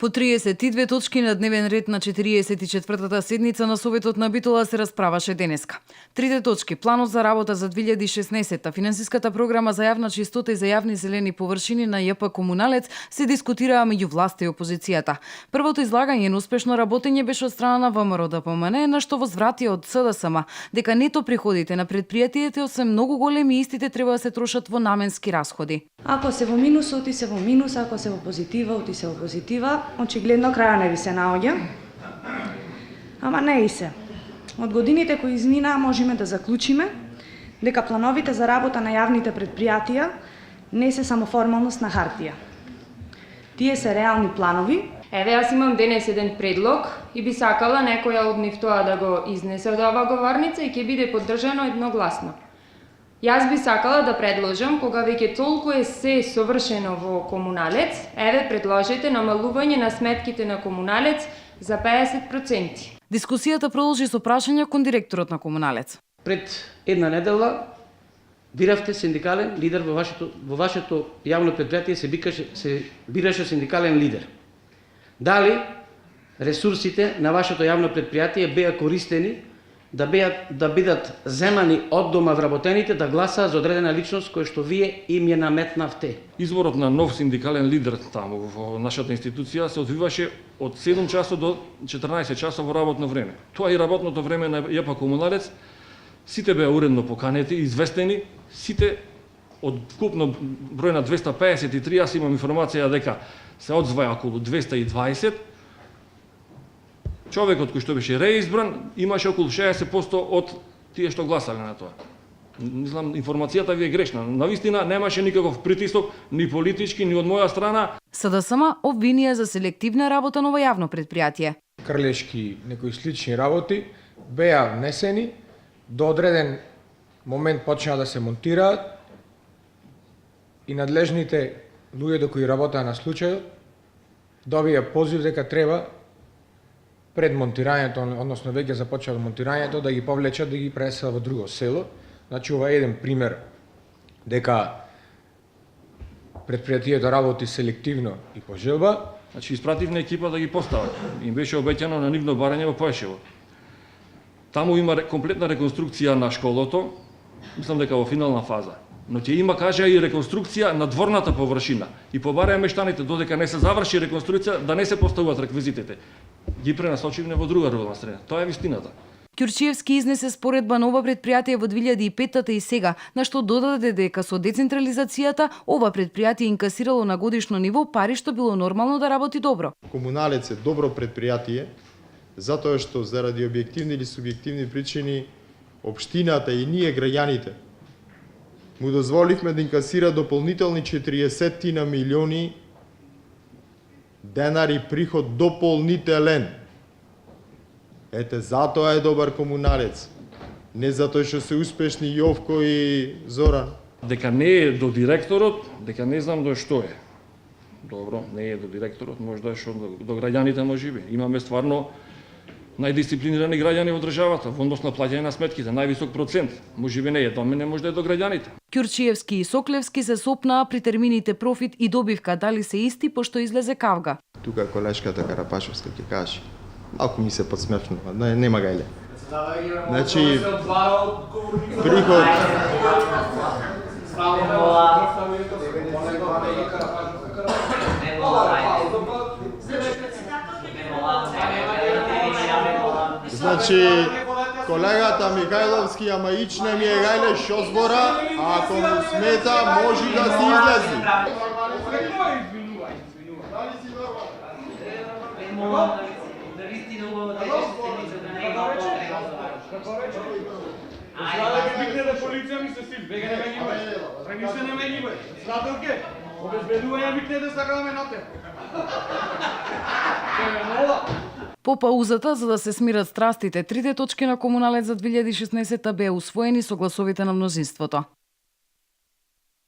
По 32 точки на дневен ред на 44-та седница на Советот на Битола се расправаше денеска. Трите точки: планот за работа за 2016, финансиската програма за јавна чистота и за јавни зелени површини на ЈП Комуналец се дискутираа меѓу власта и опозицијата. Првото излагање на успешно работење беше од страна на ВМРО ДПМН, на што возврати од СДСМ дека нето приходите на предпријатието се многу големи и истите треба да се трошат во наменски расходи. Ако се во минус, оти се во минус, ако се во позитива, оти се во позитива. Очигледно краја не ви се наоѓа. Ама не и се. Од годините кои изминаа можеме да заклучиме дека плановите за работа на јавните предпријатија не се само формалност на хартија. Тие се реални планови. Еве, јас имам денес еден предлог и би сакала некоја од нив тоа да го изнесе од оваа говорница и ќе биде поддржано едногласно. Јас би сакала да предложам, кога веќе толку е се совршено во Комуналец, еве предложете намалување на сметките на Комуналец за 50%. Дискусијата продолжи со прашања кон директорот на Комуналец. Пред една недела биравте синдикален лидер во вашето јавно предпријатие, се бираше синдикален лидер. Дали ресурсите на вашето јавно предпријатие беа користени да бидат земани од дома вработените да гласаат за одредена личност која што вие им ја наметнавте? Изборот на нов синдикален лидер таму во нашата институција се одвиваше од 7 часот до 14 часот во работно време. Тоа и работното време на ЈП Комуналец. Сите беа уредно поканети, известени, сите од вкупно број на 253, јас имам информација дека се одзваја околу 220. Човекот кој што беше реизбран имаше околу 60% од тие што гласале на тоа. Мислам, информацијата ви е грешна. Навистина немаше никаков притисок, ни политички, ни од моја страна. СДСМ обвинија за селективна работа на јавно предпријатие. Крлешки, некои слични работи беа внесени, до одреден момент почна да се монтираат и надлежните луѓе кои работеа на случајот добија позив дека треба пред монтирањето, односно веќе започнало монтирањето, да ги повлечат, да ги преселат во друго село. Значи, ова е еден пример дека предпријатието работи селективно и по желба. Значи, испративме екипа да ги постават. Им беше обеќано на нивно барање во Поешево. Таму има комплетна реконструкција на школото, мислам дека во финална фаза. Но ќе има, кажа, и реконструкција на дворната површина. И побареа мештаните, додека не се заврши реконструкција, да не се поставуваат реквизитите. Ги пренасочивме во друга рурална средина. Тоа е вистината. Ќурчиевски изнесе споредба на ова предпријатие во 2005-та и сега, на што додаде дека со децентрализацијата ова предпријатие инкасирало на годишно ниво пари што било нормално да работи добро. Комуналец е добро предпријатие, затоа што заради објективни или субјективни причини општината и ние граѓаните му дозволивме да инкасира дополнителни 40 на милиони денари приход дополнителен. Ете, затоа е добар Комуналец. Не затоа што се успешни Јовко и Зоран. Дека не е до директорот, дека не знам до што е. Добро, не е до директорот, можда што до граѓаните може би. Имаме стварно најдисциплинирани граѓани во државата, во однос на плаќање на сметките, највисок процент. Може би не е до мене, може да е до граѓаните. Ќурчиевски и Соклевски се сопнаа при термините профит и добивка дали се исти пошто излезе кавга. Тука колешката Карапашовска ќе каже. Малку ми се подсмевнува, нема гајле. Значи, приход... Значи, колегата Михајловски, ама ичне ми е гајле шо збора, а ако му смета, може да си излези. Полиција ми се стил, веќе не ме ги бе. Пренесе не ме ги бе. Слателке, обезбедување викне да сакаме на те. По паузата, за да се смират страстите, трите точки на Комуналец за 2016 беа усвоени со гласовите на мнозинството.